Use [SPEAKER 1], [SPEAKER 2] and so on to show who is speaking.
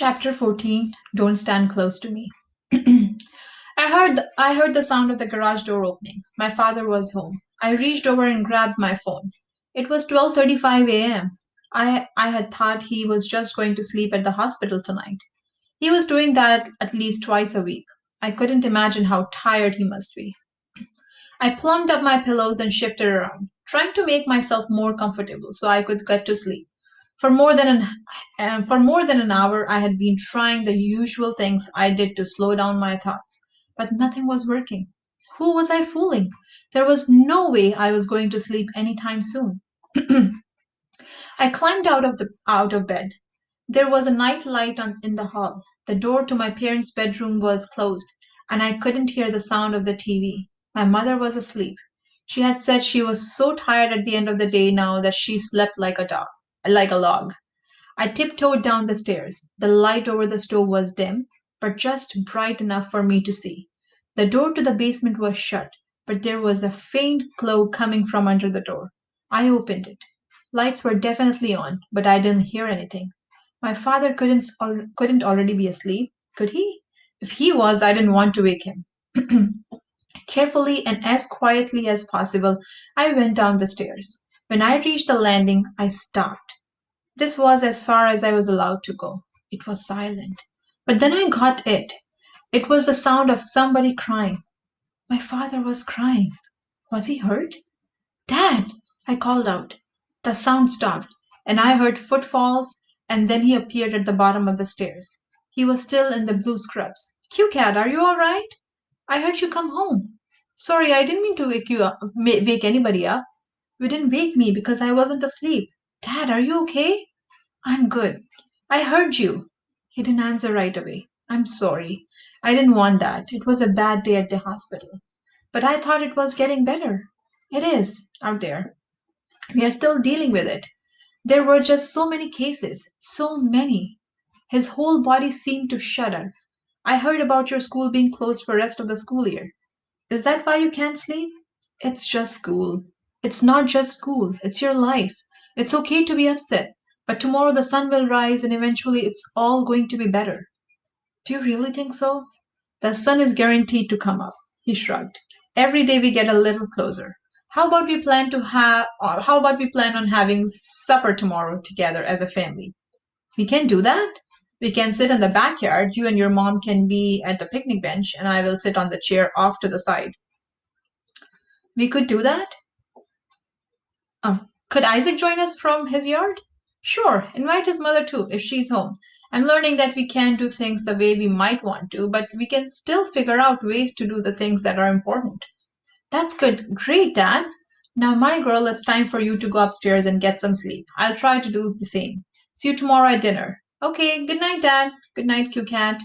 [SPEAKER 1] Chapter 14. Don't stand close to me. I heard the sound of the garage door opening. My father was home. I reached over and grabbed my phone. It was 12:35 a.m. I had thought he was just going to sleep at the hospital tonight. He was doing that at least twice a week. I couldn't imagine how tired he must be. I plumped up my pillows and shifted around, trying to make myself more comfortable so I could get to sleep. For more than an hour, I had been trying the usual things I did to slow down my thoughts, but nothing was working. Who was I fooling? There was no way I was going to sleep anytime soon. I climbed out of bed. There was a night light in the hall. The door to my parents' bedroom was closed, and I couldn't hear the sound of the TV. My mother was asleep. She had said she was so tired at the end of the day now that she slept like a log. I tiptoed down the stairs. The light over the stove was dim, but just bright enough for me to see. The door to the basement was shut, but there was a faint glow coming from under the door. I opened it. Lights were definitely on, but I didn't hear anything. My father couldn't already be asleep, could he? If he was, I didn't want to wake him. Carefully and as quietly as possible, I went down the stairs. When I reached the landing, I stopped. This was as far as I was allowed to go. It was silent. But then I got it. It was the sound of somebody crying. My father was crying. Was he hurt? Dad! I called out. The sound stopped, and I heard footfalls, and then he appeared at the bottom of the stairs. He was still in the blue scrubs. Q-Cat, are you all right? I heard you come home. Sorry, I didn't mean to wake anybody up. You didn't wake me because I wasn't asleep. Dad, are you okay? I'm good. I heard you. He didn't answer right away. I'm sorry. I didn't want that. It was a bad day at the hospital. But I thought it was getting better. It is out there. We are still dealing with it. There were just so many cases. So many. His whole body seemed to shudder. I heard about your school being closed for the rest of the school year. Is that why you can't sleep? It's just school. It's not just school, it's your life. It's okay to be upset, but tomorrow the sun will rise and eventually it's all going to be better. Do you really think so? The sun is guaranteed to come up. He shrugged. Every day we get a little closer. How about we plan on having supper tomorrow together as a family? We can do that. We can sit in the backyard. You and your mom can be at the picnic bench, and I will sit on the chair off to the side. We could do that? Could Isaac join us from his yard? Sure, invite his mother too, if she's home. I'm learning that we can't do things the way we might want to, but we can still figure out ways to do the things that are important. That's good. Great, Dad. Now, my girl, it's time for you to go upstairs and get some sleep. I'll try to do the same. See you tomorrow at dinner. Okay, good night, Dad. Good night, Q Cat.